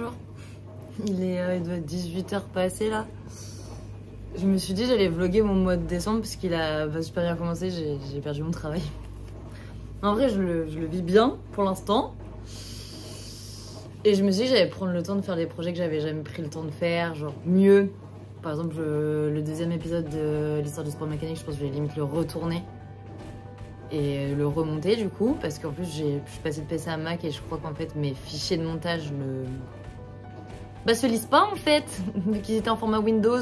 bonjour. Il doit être 18 h passé là. Je me suis dit j'allais vlogger mon mois de décembre parce qu'il a super bien commencé, j'ai perdu mon travail. En vrai je le vis bien pour l'instant. Et je me suis dit j'allais prendre le temps de faire des projets que j'avais jamais pris le temps de faire, genre mieux. Par exemple le deuxième épisode de l'histoire du sport mécanique, je pense que je vais limite le retourner. Et le remonter du coup, parce qu'en plus je suis passée de PC à Mac et je crois qu'en fait mes fichiers de montage se lisent pas en fait, vu qu'ils étaient en format Windows.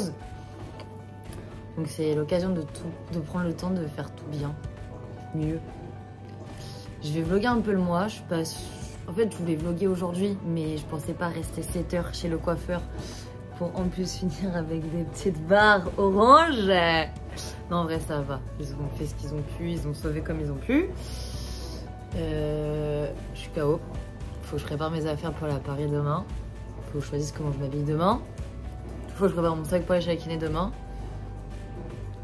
Donc c'est l'occasion de prendre le temps de faire tout bien, mieux. Je vais vlogger un peu le mois, en fait je voulais vlogger aujourd'hui, mais je pensais pas rester 7 heures chez le coiffeur pour en plus finir avec des petites barres oranges. Non, en vrai, ça va. Ils ont fait ce qu'ils ont pu, ils ont sauvé comme ils ont pu. Je suis KO. Faut que je prépare mes affaires pour la Paris demain. Faut que je choisisse comment je m'habille demain. Faut que je prépare mon sac pour aller chez la kiné demain.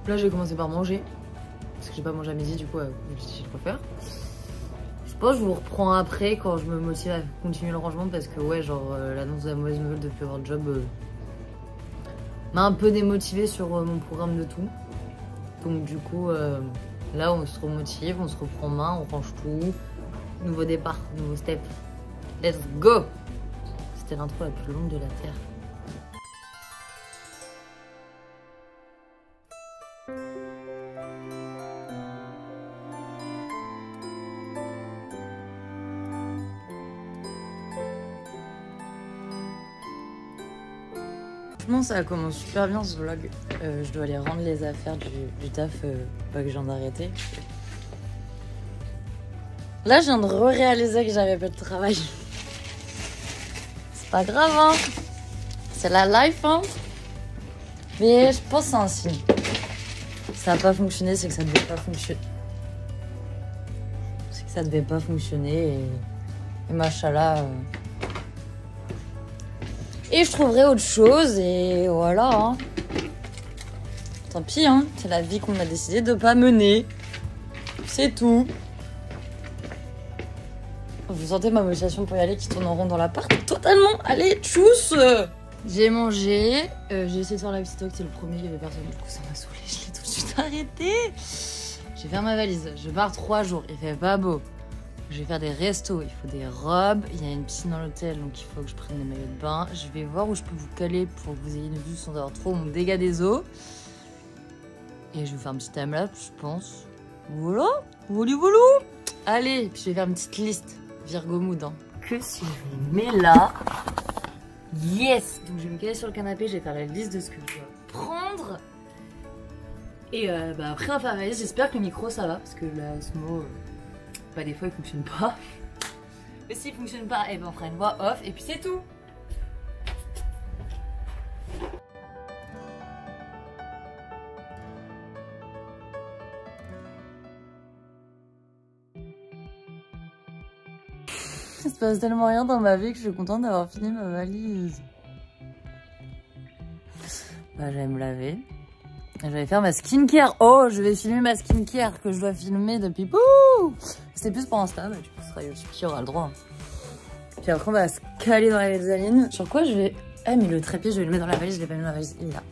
Là, je vais commencer par manger. Parce que j'ai pas mangé à midi, du coup, chez le coiffeur. Je pense que je vous reprends après quand je me motive à continuer le rangement. Parce que, ouais, genre, l'annonce de la mauvaise nouvelle de plus avoir de job m'a un peu démotivée sur mon programme de tout. Donc du coup, là on se remotive, on se reprend main, on range tout. Nouveau départ, nouveau step. Let's go! C'était l'intro la plus longue de la Terre. Franchement, ça commence super bien ce vlog. Je dois aller rendre les affaires du taf que je viens d'arrêter. Là, je viens de réaliser que j'avais pas de travail. C'est pas grave, hein. C'est la life, hein. Mais je pense que c'est un signe. Ça n'a pas fonctionné, c'est que ça devait pas fonctionner. C'est que ça devait pas fonctionner et machallah. Et je trouverai autre chose et voilà. Hein. Tant pis, hein. C'est la vie qu'on a décidé de pas mener. C'est tout. Vous sentez ma motivation pour y aller qui tourne en rond dans l'appart? Totalement. Allez, tchuss. J'ai mangé. J'ai essayé de faire la petite talk, c'est le premier, il y avait personne. Du coup, ça m'a saoulé. Je l'ai tout de suite arrêté. Je vais faire ma valise. Je pars 3 jours. Il fait pas beau. Je vais faire des restos, il faut des robes, il y a une piscine dans l'hôtel donc il faut que je prenne des maillots de bain. Je vais voir où je peux vous caler pour que vous ayez une vue sans avoir trop mon dégât des eaux. Et je vais faire un petit timelapse, je pense. Voilà, voilà. Allez, puis je vais faire une petite liste Virgo Mood. Hein. Que si je mets là, yes. Donc je vais me caler sur le canapé, je vais faire la liste de ce que je dois prendre. Et après on va faire la valise, j'espère que le micro ça va parce que là, ce mot... des fois il fonctionne pas. Mais s'il fonctionne pas, on fera une voix off et puis c'est tout. Il se passe tellement rien dans ma vie que je suis contente d'avoir fini ma valise. Je vais me laver. Je vais faire ma skincare. Oh, je vais filmer ma skincare que je dois filmer depuis... Pouh, c'est plus pour Insta, du coup ce sera YouTube qui aura le droit. Puis après on va se caler dans la mezzanine. Sur quoi je vais... Ah mais le trépied je vais le mettre dans la valise, je l'ai pas mis dans la valise, il est là.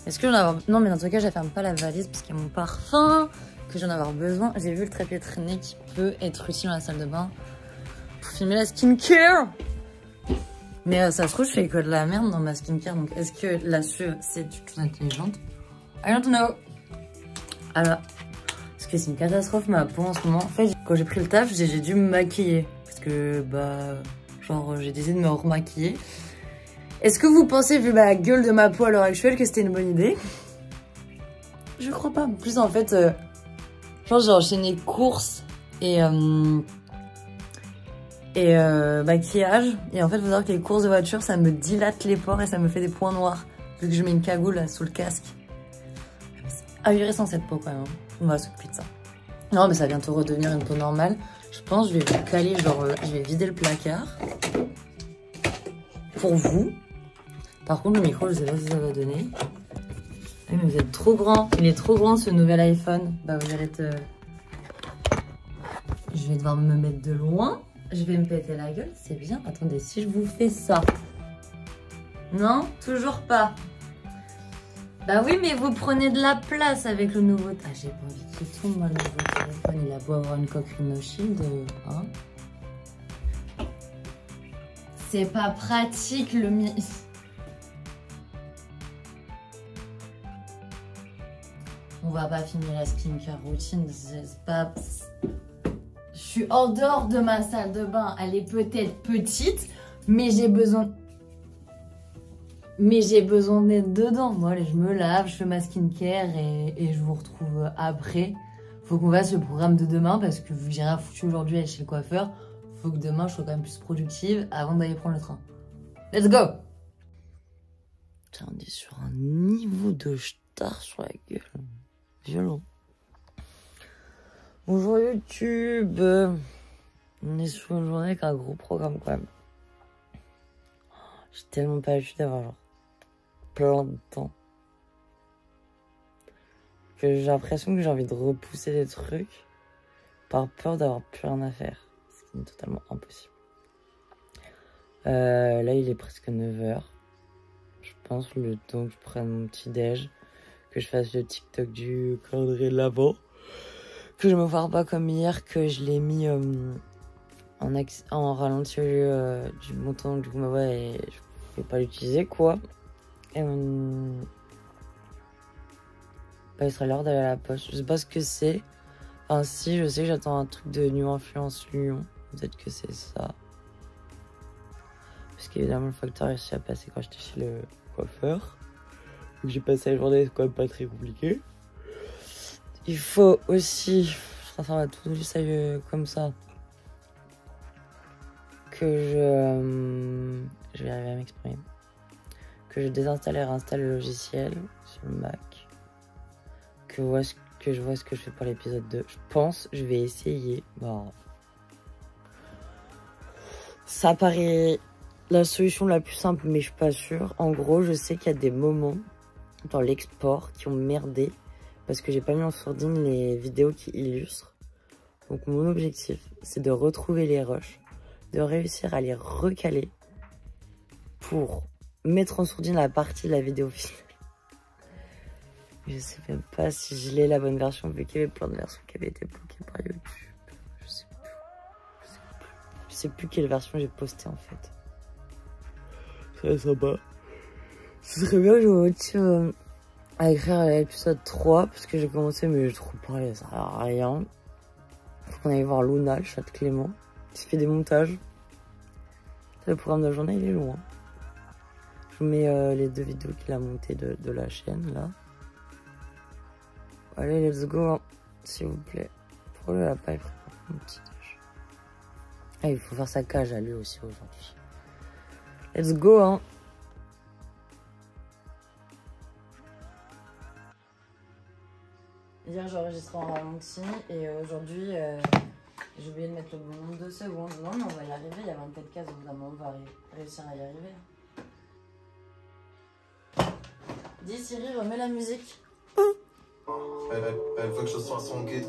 Est-ce que j'en ai avoir... Non mais dans tout cas je ferme pas la valise parce qu'il y a mon parfum, que j'en ai avoir besoin. J'ai vu le trépied traîner qui peut être utile dans la salle de bain pour filmer la skincare. Mais ça se trouve, je fais que de la merde dans ma skincare. Donc, est-ce que la sueur, c'est une chose intelligente? I don't know. Alors, parce que c'est une catastrophe ma peau en ce moment. En fait, quand j'ai pris le taf, j'ai dû me maquiller. Parce que, j'ai décidé de me remaquiller. Est-ce que vous pensez, vu la gueule de ma peau à l'heure actuelle, que c'était une bonne idée? Je crois pas. En plus, en fait, j'ai enchaîné courses et maquillage. Et en fait, il faut savoir que les courses de voiture, ça me dilate les pores et ça me fait des points noirs. Vu que je mets une cagoule là, sous le casque. C'est ahurissant cette peau quand même. On va s'occuper de ça. Non, mais ça va bientôt redevenir une peau normale. Je pense que je vais vous caler, genre là, je vais vider le placard. Pour vous. Par contre, le micro, je sais pas si ça va donner. Oui, mais vous êtes trop grand. Il est trop grand ce nouvel iPhone. Vous allez être... Je vais devoir me mettre de loin. Je vais me péter la gueule, c'est bien. Attendez, si je vous fais ça. Non, toujours pas. Bah oui, mais vous prenez de la place avec le nouveau... Ah, j'ai pas envie qu'il tombe, moi, le nouveau téléphone. Il a beau avoir une coquille no shield, hein. C'est pas pratique, le On va pas finir la skincare routine, c'est pas... Je suis hors dehors de ma salle de bain. Elle est peut-être petite, mais j'ai besoin... d'être dedans. Bon, allez, je me lave, je fais ma skincare et je vous retrouve après. Faut qu'on fasse le programme de demain parce que vu que j'ai rien foutu aujourd'hui à aller chez le coiffeur, faut que demain je sois quand même plus productive avant d'aller prendre le train. Let's go! Tiens, on est sur un niveau de star sur la gueule. Violent. Bonjour YouTube. On est sur une journée avec un gros programme quand même. J'ai tellement pas l'habitude d'avoir genre plein de temps que j'ai l'impression que j'ai envie de repousser des trucs par peur d'avoir plus rien à faire. Ce qui est totalement impossible. Là il est presque 9h. Je pense le temps que je prenne mon petit déj, que je fasse le TikTok du calendrier de l'Avent, que je me vois pas comme hier, que je l'ai mis en ralenti au lieu du montant du coup ma voix et je pouvais pas l'utiliser quoi. Et bah, il sera l'heure d'aller à la poste. Je sais pas ce que c'est. Enfin si, je sais que j'attends un truc de New Influence Lyon. Peut-être que c'est ça. Parce qu'évidemment le facteur a réussi à passer quand j'étais chez le coiffeur. Donc j'ai passé la journée, c'est quand même pas très compliqué. Il faut aussi, je serai faire la tout ça comme ça, que je vais arriver à m'exprimer, que je désinstalle et réinstalle le logiciel sur le Mac, que je vois ce que je fais pour l'épisode 2. Je pense, je vais essayer. Bon. Ça paraît la solution la plus simple, mais je suis pas sûre. En gros, je sais qu'il y a des moments dans l'export qui ont merdé parce que j'ai pas mis en sourdine les vidéos qui illustrent. Donc mon objectif, c'est de retrouver les rushs, de réussir à les recaler pour mettre en sourdine la partie de la vidéo finale. Je sais même pas si je l'ai la bonne version, vu qu'il y avait plein de versions qui avaient été bloquées par YouTube. Je sais plus quelle version j'ai posté en fait. C'est sympa. Ce serait bien que je me motive à écrire l'épisode 3 parce que j'ai commencé mais je trouve pas, ça sert à rien. Faut qu'on aille voir Luna, le chat de Clément, qui fait des montages. Le programme de la journée il est loin. Je vous mets les 2 vidéos qu'il a montées de la chaîne là. Allez, let's go, hein, s'il vous plaît. Pourquoi il a pas préparé mon petit déj? Ah, il faut faire sa cage à lui aussi aujourd'hui. Let's go, hein. Hier, j'ai enregistré en ralenti et aujourd'hui, j'ai oublié de mettre le bon nombre de secondes. Non, mais on va y arriver. Il y a 24 cases, évidemment, on va réussir à y arriver. Dis Siri, remets la musique. Elle veut que je sois son guide.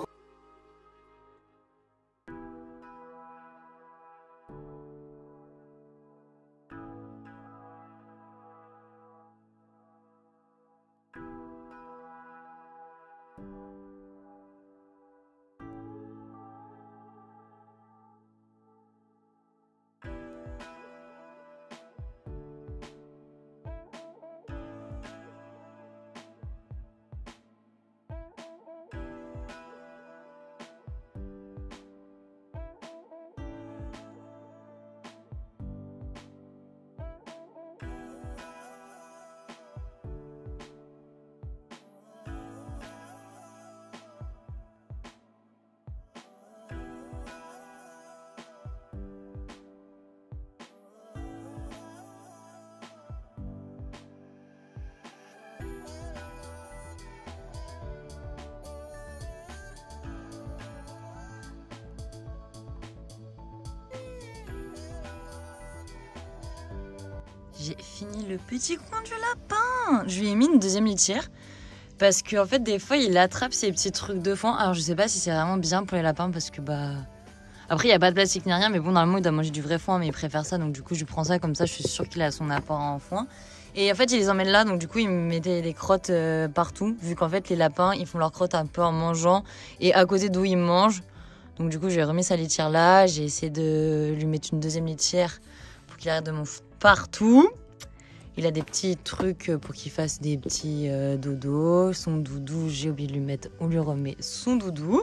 J'ai fini le petit coin du lapin. Je lui ai mis une deuxième litière parce qu'en fait des fois il attrape ces petits trucs de foin. Alors je sais pas si c'est vraiment bien pour les lapins parce que bah Après, il n'y a pas de plastique ni rien, mais bon, normalement, il doit manger du vrai foin, mais il préfère ça. Donc, du coup, je lui prends ça comme ça, je suis sûre qu'il a son apport en foin. Et en fait, il les emmène là, donc du coup, il me mettait des crottes partout, vu qu'en fait, les lapins, ils font leurs crottes un peu en mangeant et à côté d'où ils mangent. Donc, du coup, j'ai remis sa litière là, j'ai essayé de lui mettre une deuxième litière pour qu'il arrête de m'en foutre partout. Il a des petits trucs pour qu'il fasse des petits dodos. Son doudou, j'ai oublié de lui mettre, on lui remet son doudou.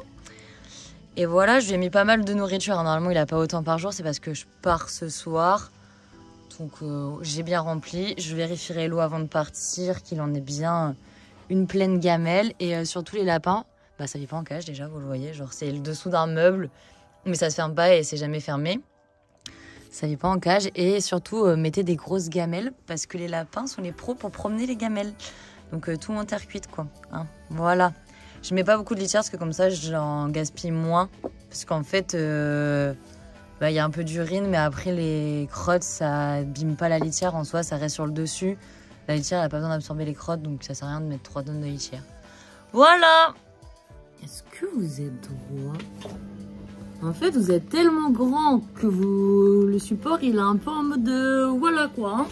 Et voilà, je lui ai mis pas mal de nourriture. Normalement, il a pas autant par jour, c'est parce que je pars ce soir. Donc j'ai bien rempli. Je vérifierai l'eau avant de partir, qu'il en ait bien une pleine gamelle. Et surtout les lapins, bah ça vit pas en cage déjà, vous le voyez. Genre c'est le dessous d'un meuble, mais ça se ferme pas et c'est jamais fermé. Ça vit pas en cage. Et surtout mettez des grosses gamelles parce que les lapins sont les pros pour promener les gamelles. Donc tout en terre cuite quoi. Hein, voilà. Je mets pas beaucoup de litière parce que comme ça j'en gaspille moins. Parce qu'en fait, bah, y a un peu d'urine, mais après les crottes, ça abîme pas la litière en soi, ça reste sur le dessus. La litière, elle a pas besoin d'absorber les crottes, donc ça sert à rien de mettre 3 tonnes de litière. Voilà! Est-ce que vous êtes droit? En fait, vous êtes tellement grand que le support, il est un peu en mode voilà quoi. Hein.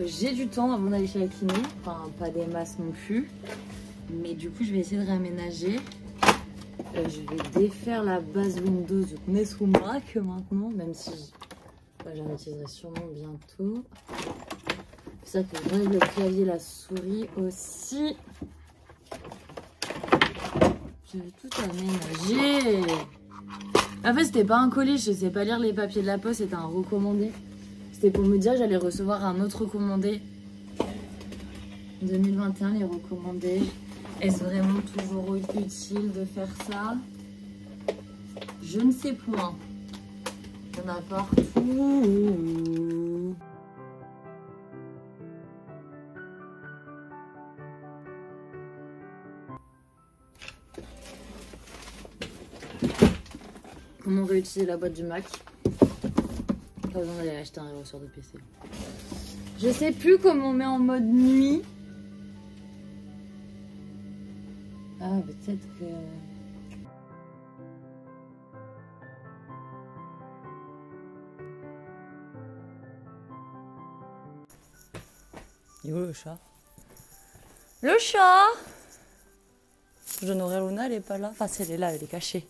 J'ai du temps avant d'aller chez la kiné, enfin pas des masses non plus. Mais du coup, je vais essayer de réaménager. Je vais défaire la base Windows de Nestlé Mac maintenant, même si j'en utiliserai sûrement bientôt. C'est ça que j'enlève le clavier et la souris aussi. Je vais tout aménager. En fait, c'était pas un colis, je sais pas lire les papiers de la poste, c'était un recommandé. C'était pour me dire que j'allais recevoir un autre recommandé. 2021, les recommandés. Est-ce vraiment toujours utile de faire ça? Je ne sais point. Il y en a partout. Comment réutiliser la boîte du Mac? Pas besoin d'aller acheter un ressort de PC. Je sais plus comment on met en mode nuit. Ah, peut-être que... Il est où le chat? Le chat! Je n'aurai Luna, elle est pas là. Enfin, si elle est là, elle est cachée.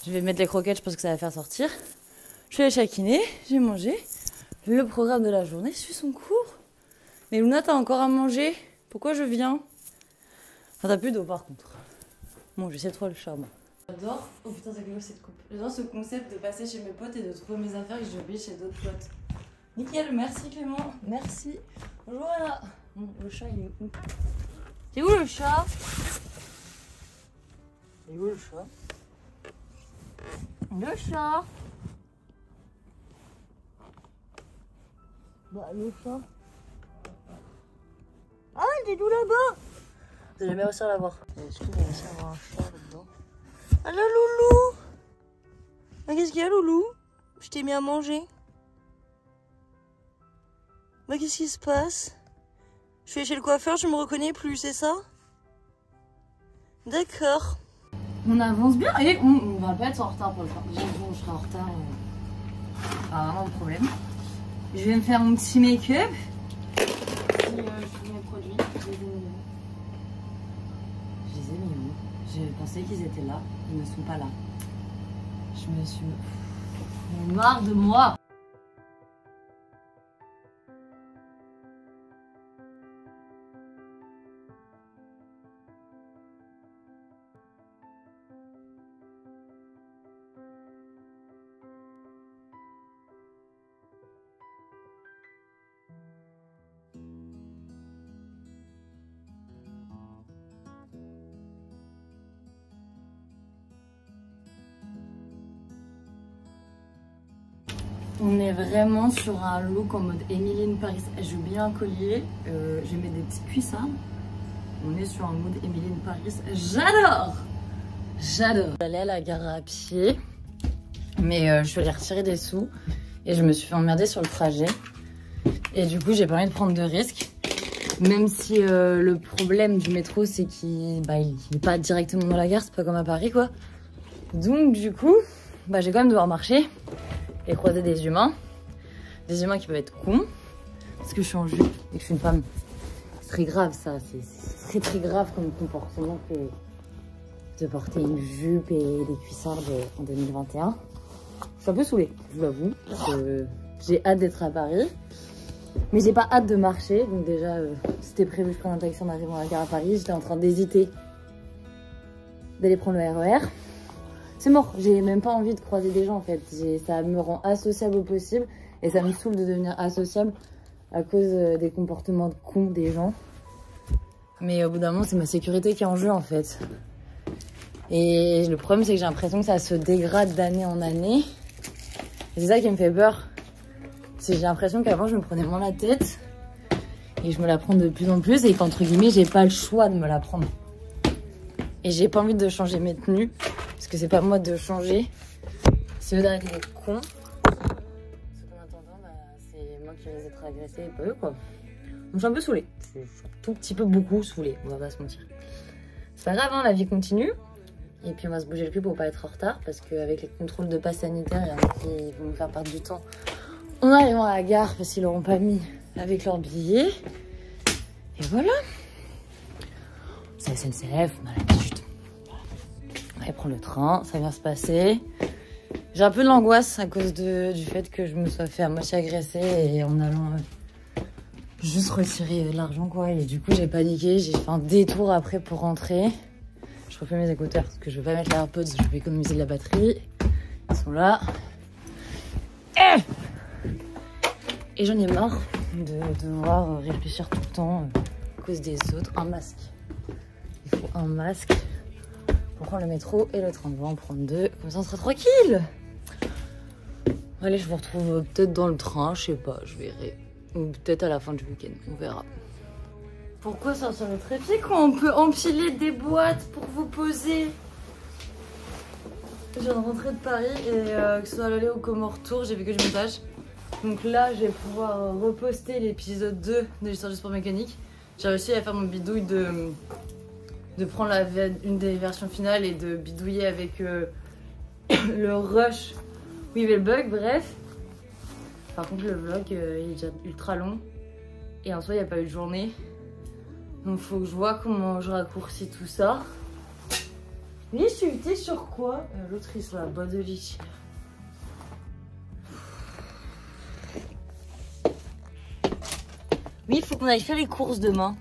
Je vais mettre les croquettes, je pense que ça va faire sortir. Je vais aller chakiner, j'ai mangé. Le programme de la journée suit son cours. Mais Luna, t'as encore à manger? Pourquoi je viens? Enfin, t'as plus d'eau par contre. Bon, je sais trop le chat, moi. J'adore. Oh putain, c'est quelque chose cette coupe. J'adore ce concept de passer chez mes potes et de trouver mes affaires que j'ai oubliées chez d'autres potes. Nickel, merci Clément. Merci. Bonjour Anna. Bon, le chat, il est où? C'est où le chat? Il est où le chat? Le chat. Bah, le chat. Ah, il est d'où là-bas? J'ai jamais réussi à l'avoir. Est-ce que j'ai réussi à avoir un chat là-dedans? Ah là, Loulou! Ah, qu'est-ce qu'il y a, Loulou? Je t'ai mis à manger. Bah, qu'est-ce qui se passe? Je suis chez le coiffeur, je me reconnais plus, c'est ça? D'accord. On avance bien et on va pas être en retard pour le faire. Bon, je serai en retard. Pas vraiment de problème. Je vais me faire mon petit make-up. Je fais mes produits. Je les ai mis où? Je pensais qu'ils étaient là. Ils ne sont pas là. Je me suis marre de moi. On est vraiment sur un look en mode Emily in Paris. J'ai oublié un collier. Je mets des petits cuissards. On est sur un mode Emily in Paris. J'adore! J'adore! J'allais à la gare à pied. Mais je suis allée retirer des sous. Et je me suis fait emmerder sur le trajet. Et du coup, j'ai pas envie de prendre de risques. Même si le problème du métro, c'est qu'il n'est pas directement dans la gare. C'est pas comme à Paris, quoi. Donc, du coup... bah, j'ai quand même devoir marcher et croiser des humains. Des humains qui peuvent être cons, parce que je suis en jupe et que je suis une femme. C'est très grave ça, c'est très très grave comme comportement que de porter une jupe et des cuissardes en 2021. Je suis un peu saoulée, je vous l'avoue. J'ai hâte d'être à Paris, mais j'ai pas hâte de marcher. Donc déjà, c'était prévu que je prenne un taxi en arrivant à la gare à Paris. J'étais en train d'hésiter d'aller prendre le RER. C'est mort, j'ai même pas envie de croiser des gens en fait. Ça me rend associable au possible et ça me saoule de devenir associable à cause des comportements de cons des gens. Mais au bout d'un moment, c'est ma sécurité qui est en jeu en fait. Et le problème, c'est que j'ai l'impression que ça se dégrade d'année en année. Et c'est ça qui me fait peur. J'ai l'impression qu'avant, je me prenais moins la tête et je me la prends de plus en plus et qu'entre guillemets, j'ai pas le choix de me la prendre. Et j'ai pas envie de changer mes tenues parce que c'est pas moi de changer, c'est eux d'arrêter d'être cons. Parce qu'en attendant, bah, c'est moi qui vais être agressée et pas eux quoi. Donc je suis un peu saoulée. Je suis un tout petit peu beaucoup saoulée, on va pas se mentir. C'est pas grave, hein, la vie continue. Et puis on va se bouger le cul pour pas être en retard parce qu'avec les contrôles de passe sanitaire, il y en a qui vont me faire perdre du temps en arrivant à la gare parce qu'ils l'auront pas mis avec leur billet. Et voilà. C'est SNCF, on a l'habitude. On va prendre le train, ça vient se passer. J'ai un peu de l'angoisse à cause du fait que je me sois fait à moitié agresser et en allant juste retirer de l'argent quoi. Et du coup j'ai paniqué, j'ai fait un détour après pour rentrer. Je refais mes écouteurs parce que je veux pas mettre les AirPods, je vais économiser de la batterie. Ils sont là. Et j'en ai marre de devoir réfléchir tout le temps à cause des autres. Un masque. Il faut un masque pour prendre le métro et le train. On va en prendre 2, comme ça on sera tranquille. Allez, je vous retrouve peut-être dans le train, je sais pas, je verrai. Ou peut-être à la fin du week-end, on verra. Pourquoi ça sur le trépied quand on peut empiler des boîtes pour vous poser? Je viens de rentrer de Paris et que ce soit à l'aller ou comme au retour, j'ai vu que du montage. Donc là, je vais pouvoir reposter l'épisode 2 de l'histoire du sport mécanique. J'ai réussi à faire mon bidouille de prendre une des versions finales et de bidouiller avec le rush où il y avait le bug, bref. Par contre, le vlog il est déjà ultra long et en soi, il n'y a pas eu de journée. Donc faut que je vois comment je raccourcis tout ça. Lui, t'es sur quoi? L'autre, il est sur la boîte de lit. Oui, il faut qu'on aille faire les courses demain.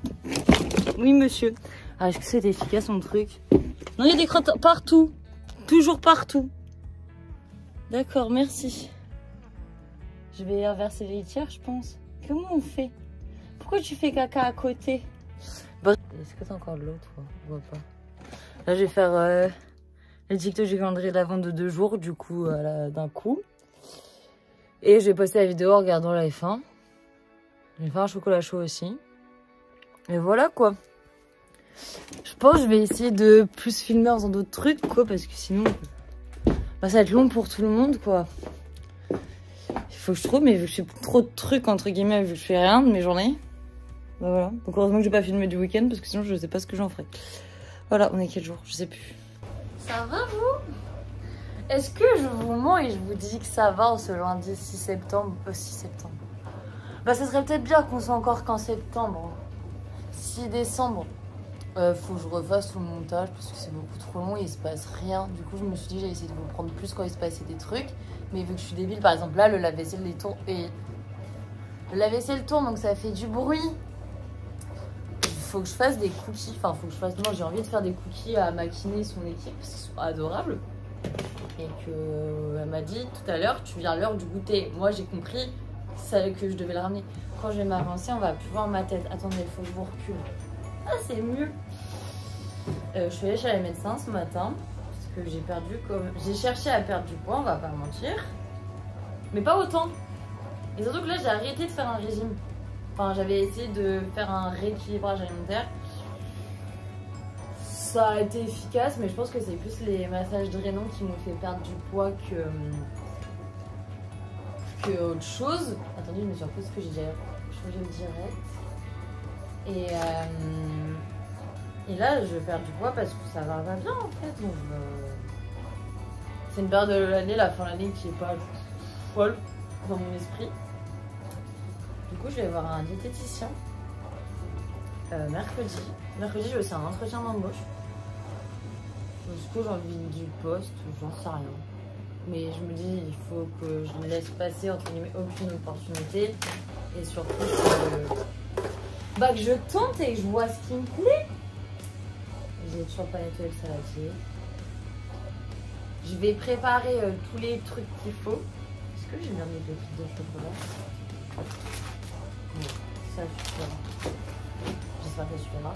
Oui, monsieur. Ah, est-ce que c'est efficace, mon truc? Non, il y a des crottes partout. Toujours partout. D'accord, merci. Je vais inverser les litières, je pense. Comment on fait? Pourquoi tu fais caca à côté? Est-ce que t'as encore de l'eau, toi? Je vois pas. Là, je vais faire les TikTok du calendrier d'avant de 2 jours, du coup, d'un coup. Et je vais poster la vidéo en regardant la F1. Je vais faire un chocolat chaud aussi. Et voilà, quoi. Je pense que je vais essayer de plus filmer en faisant d'autres trucs, quoi, parce que sinon, bah, ça va être long pour tout le monde, quoi. Il faut que je trouve, mais vu que je fais trop de trucs, entre guillemets, vu que je fais rien de mes journées. Bah voilà. Donc heureusement que j'ai pas filmé du week-end parce que sinon je sais pas ce que j'en ferai. Voilà, on est quel jour? Je sais plus. Ça va vous? Est-ce que je vous mens et je vous dis que ça va en ce lundi 6 septembre? 6 septembre. Bah ça serait peut-être bien qu'on soit encore qu'en septembre. 6 décembre. Faut que je refasse tout le montage parce que c'est beaucoup trop long et il se passe rien. Du coup je me suis dit j'allais essayer de vous prendre plus quand il se passait des trucs. Mais vu que je suis débile, par exemple là le lave-vaisselle les tourne et le lave-vaisselle tourne donc ça fait du bruit. Faut que je fasse des cookies, enfin faut que je fasse, moi j'ai envie de faire des cookies à ma kiné et son équipe parce qu'ils sont adorables. Et que elle m'a dit tout à l'heure, tu viens à l'heure du goûter. Moi j'ai compris que je devais le ramener. Quand je vais m'avancer, on va plus voir ma tête. Attendez, il faut que je vous recule. Ah c'est mieux. Je suis allée chez les médecins ce matin parce que j'ai perdu j'ai cherché à perdre du poids, on va pas mentir. Mais pas autant. Et surtout que là j'ai arrêté de faire un régime. Enfin, j'avais essayé de faire un rééquilibrage alimentaire. Ça a été efficace, mais je pense que c'est plus les massages drainants qui m'ont fait perdre du poids que autre chose. Attendez, je me suis repose ce que j'ai déjà changé direct. Et là, je perds du poids parce que ça va pas bien en fait. Donc, C'est une période de l'année, la fin de l'année qui est pas folle dans mon esprit. Du coup, je vais voir un diététicien mercredi. Mercredi, je vais faire un entretien d'embauche. Est-ce que j'ai envie du poste? J'en sais rien. Mais je me dis, il faut que je ne laisse passer entre guillemets aucune opportunité. Et surtout que je tente et que je vois ce qui me plaît. J'ai toujours pas nettoyé le saladier. Je vais préparer tous les trucs qu'il faut. Est-ce que j'ai bien mis le truc de chocolat? Non, ça suffira. J'espère que ça suffira.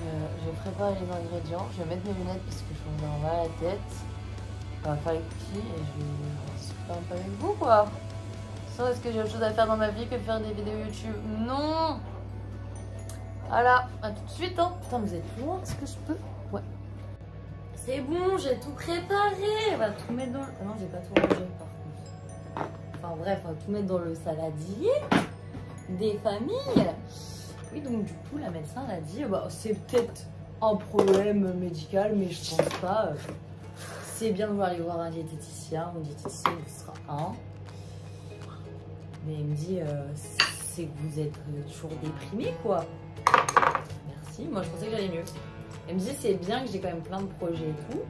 Je vais préparer les ingrédients. Je vais mettre mes lunettes parce que je me mets la tête. On va faire les cookies et je vais discuter un peu avec vous quoi. Sinon, est-ce que j'ai autre chose à faire dans ma vie que de faire des vidéos YouTube? Non. Voilà, à tout de suite hein. Putain, vous êtes loin, est-ce que je peux? Ouais. C'est bon, j'ai tout préparé. On va tout mettre dans le... Ah non, j'ai pas tout rangé par contre. Enfin bref, on va tout mettre dans le saladier des familles. Oui, donc du coup, la médecin a dit, c'est peut-être un problème médical, mais je pense pas. C'est bien de vouloir aller voir un diététicien. Mon diététicien, il sera un. Mais il me dit, c'est que vous êtes toujours déprimé, quoi. Merci. Moi, je pensais que j'allais mieux. Elle me dit, c'est bien que j'ai quand même plein de projets et tout.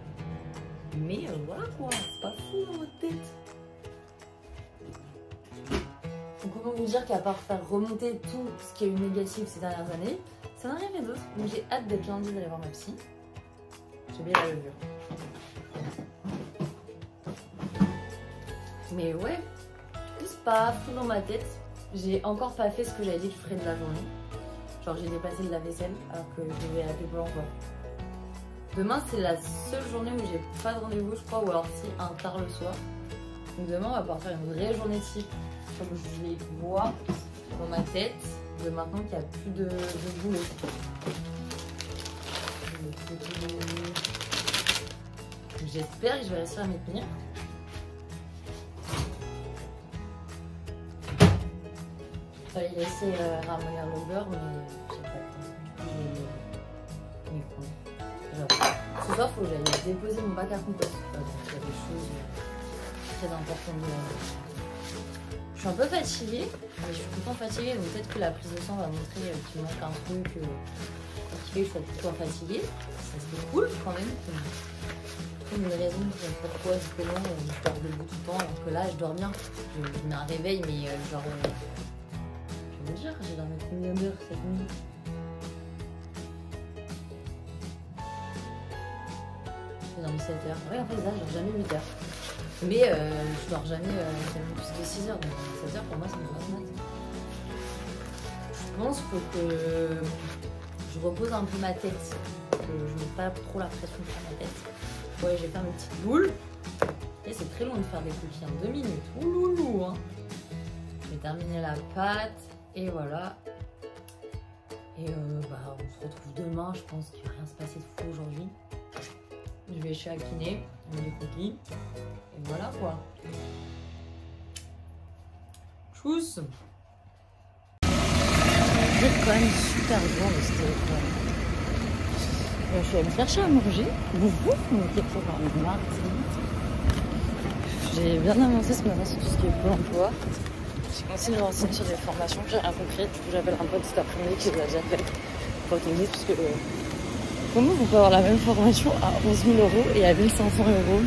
Mais voilà, quoi. C'est pas fou dans votre tête. Donc, comment vous dire qu'à part faire remonter tout ce qui a eu négatif ces dernières années, ça n'a rien fait d'autre. Donc, j'ai hâte d'être lundi d'aller voir ma psy. J'ai oublié la levure. Mais ouais, c'est pas fou dans ma tête. J'ai encore pas fait ce que j'avais dit que je ferais de la journée. Genre j'ai dépassé de la vaisselle alors que je devais appeler Pôle emploi. Demain c'est la seule journée où j'ai pas de rendez-vous je crois, ou alors si un tard le soir. Donc demain on va pouvoir faire une vraie journée type. Comme je les vois dans ma tête de maintenant qu'il n'y a plus de boulot. J'espère que je vais réussir à m'y tenir. Il fallait laisser ramollir le beurre, mais j'ai pas le temps. Ce soir, il faut que j'aille déposer mon bac à compost. Il y a des choses très importantes. Je suis un peu fatiguée, mais je suis tout le temps fatiguée, donc peut-être que la prise de sang va montrer qu'il manque un truc qui fait que je sois tout le temps fatiguée. Ça serait cool quand même. Une raison pour pourquoi c'est long, je dors debout tout le temps, alors que là, je dors bien. Je mets un réveil, mais genre... Je vais vous dire, j'ai dormi combien d'heures cette nuit? J'ai dormi 7 heures. Ouais, en fait, là, je dors jamais 8 heures. Mais je dors jamais plus de 6 heures. Donc 7 heures, pour moi, c'est une grosse mat. Je pense qu'il faut que je repose un peu ma tête. Que je ne mets pas trop la pression sur ma tête. Ouais, je vais faire mes petites boules. Et c'est très long de faire des cookies en 2 minutes. Ouloulou, hein. Je vais terminer la pâte. Et voilà. Et on se retrouve demain. Je pense qu'il ne va rien se passer de fou aujourd'hui. Je vais chez Akiné, on met des cookies. Et voilà quoi. Tchuss. Vous êtes quand même super bon le steak. Je vais me chercher à manger. J'ai bien avancé ce matin sur tout ce qui est Pôle emploi. J'ai commencé à me renseigner sur des formations, j'ai rien compris. Du coup, j'appelle un pote cet après-midi qui les a déjà fait pour te dire, parce que comment vous pouvez avoir la même formation à 11 000 € et à 1 500 €?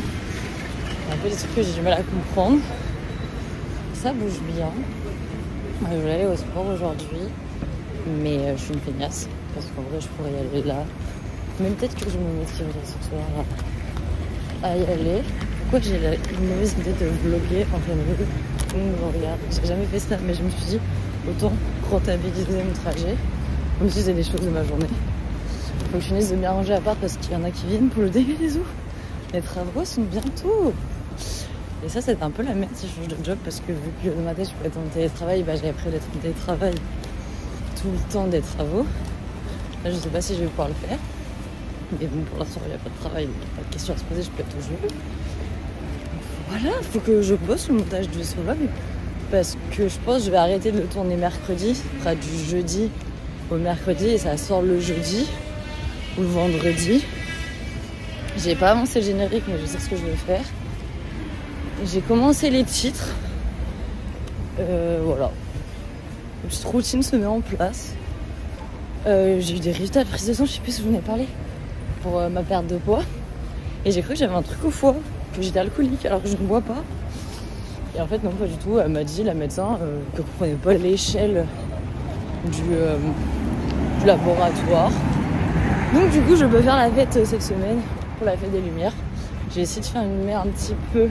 C'est un peu des trucs que j'ai du mal à comprendre. Ça bouge bien. Je vais aller au sport aujourd'hui, mais je suis une feignasse parce qu'en vrai, je pourrais y aller là. Même peut-être que je me motiverai ce soir à y aller. Pourquoi j'ai une mauvaise idée de vlogger en pleine rue? Tout le monde me regarde. J'ai jamais fait ça, mais je me suis dit autant rentabiliser mon trajet. Même si c'est des choses de ma journée. Faut que je finisse de bien ranger à part parce qu'il y en a qui viennent pour le dégât des eaux. Les travaux sont bientôt. Et ça, c'est un peu la merde si je change de job parce que vu que dans ma tête, je peux être en télétravail, j'avais prévu d'être en télétravail tout le temps des travaux. Là, je sais pas si je vais pouvoir le faire. Mais bon, pour l'instant, il n'y a pas de travail, donc il n'y a pas de question à se poser, je peux être au jeu. Voilà, il faut que je bosse le montage du vlog parce que je pense que je vais arrêter de le tourner mercredi. Ce sera du jeudi au mercredi et ça sort le jeudi ou le vendredi. J'ai pas avancé le générique, mais je sais ce que je vais faire. J'ai commencé les titres. Voilà. Une petite routine se met en place. J'ai eu des résultats de prise de sang, je sais plus si je vous en ai parlé, pour ma perte de poids. Et j'ai cru que j'avais un truc au foie, que j'étais alcoolique alors que je ne bois pas. Et en fait non, pas du tout. Elle m'a dit, la médecin, que je ne comprenais pas l'échelle du laboratoire. Donc du coup je peux faire la fête cette semaine pour la fête des Lumières. J'ai essayé de faire une lumière un petit peu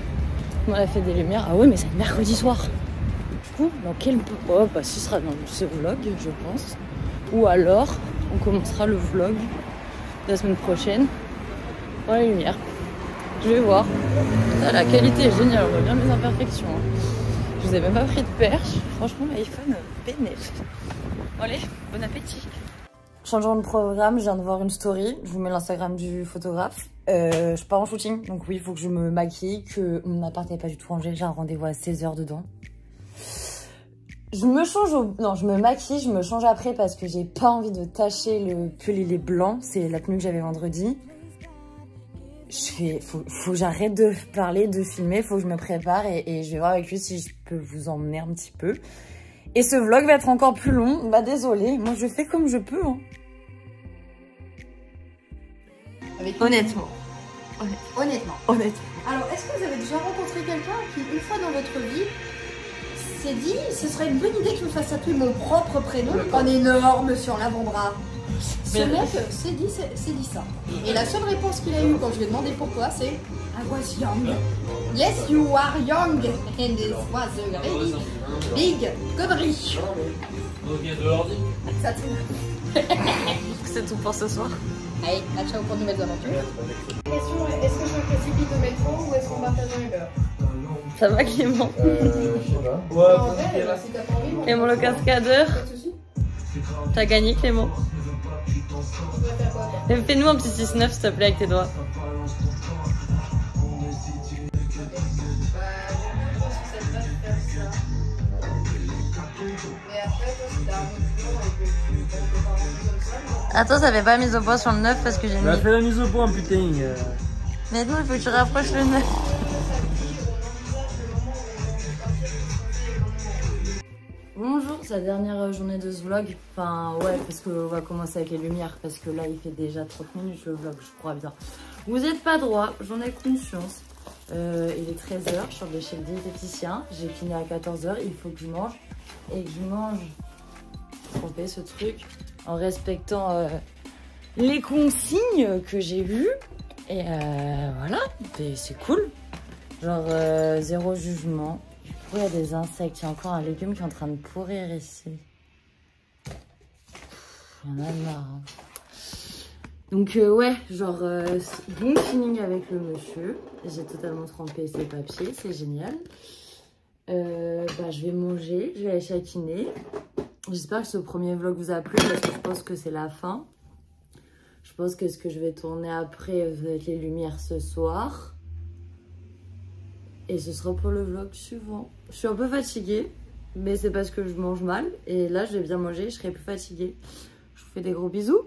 dans la fête des Lumières. Ah ouais, mais c'est mercredi soir. Du coup, dans quel... Oh bah ce sera dans ce vlog, je pense. Ou alors on commencera le vlog de la semaine prochaine dans la lumière. Je vais voir. Ah, la qualité est géniale, on voit bien mes imperfections. Je vous ai même pas pris de perche. Franchement, l'iPhone bénéfique. Allez, bon appétit. Changeant de programme, je viens de voir une story. Je vous mets l'Instagram du photographe. Je pars en shooting, donc oui, il faut que je me maquille, que mon appart n'est pas du tout rangé. J'ai un rendez-vous à 16h dedans. Je me change Non, je me maquille, je me change après parce que j'ai pas envie de tacher le pull, il est blanc. C'est la tenue que j'avais vendredi. Faut que j'arrête de parler, de filmer, faut que je me prépare et je vais voir avec lui si je peux vous emmener un petit peu. Et ce vlog va être encore plus long, bah désolé, moi je fais comme je peux. Hein. Honnêtement. Alors, est-ce que vous avez déjà rencontré quelqu'un qui, une fois dans votre vie, s'est dit ce serait une bonne idée que je me fasse appeler mon propre prénom en énorme sur l'avant-bras? Ce mec s'est dit ça. Et la seule réponse qu'il a eue quand je lui ai demandé pourquoi, c'est I was young. Yes, you are young. And it was a really big connerie. Ça C'est tout pour ce soir. Allez, à ciao pour de nouvelles aventures. Question, est-ce que je me précipite au métro ou est-ce qu'on partage un Uber? Ça va Clément? En vrai, si t'as pas envie, bon, Clément le cascadeur. pas de soucis. T'as gagné Clément. Tu vas faire quoi? Fais-nous un petit 6-9 s'il te plaît avec tes doigts. Attends, ça fait pas mise au point sur le 9 parce que j'ai mis... Bah fais la mise au point putain. Mais non, il faut que tu rapproches le 9. Bonjour, c'est la dernière journée de ce vlog. Enfin ouais, parce qu'on va commencer avec les lumières. Parce que là il fait déjà 30 minutes le vlog, je crois bien. Vous n'êtes pas droit, j'en ai conscience. Il est 13h, je sors de chez le diététicien. J'ai fini à 14h, il faut que je mange. Et que je mange tremper ce truc en respectant les consignes que j'ai eues. Et voilà, c'est cool. Genre zéro jugement. Il y a des insectes, il y a encore un légume qui est en train de pourrir ici. Il y en a marre. Hein. Donc ouais, genre bon feeling avec le monsieur. J'ai totalement trempé ses papiers, c'est génial. Je vais manger, je vais aller chakiner. J'espère que ce premier vlog vous a plu parce que je pense que c'est la fin. Je pense que ce que je vais tourner après avec les lumières ce soir. Et ce sera pour le vlog suivant. Je suis un peu fatiguée, mais c'est parce que je mange mal. Et là, je vais bien manger, je serai plus fatiguée. Je vous fais des gros bisous.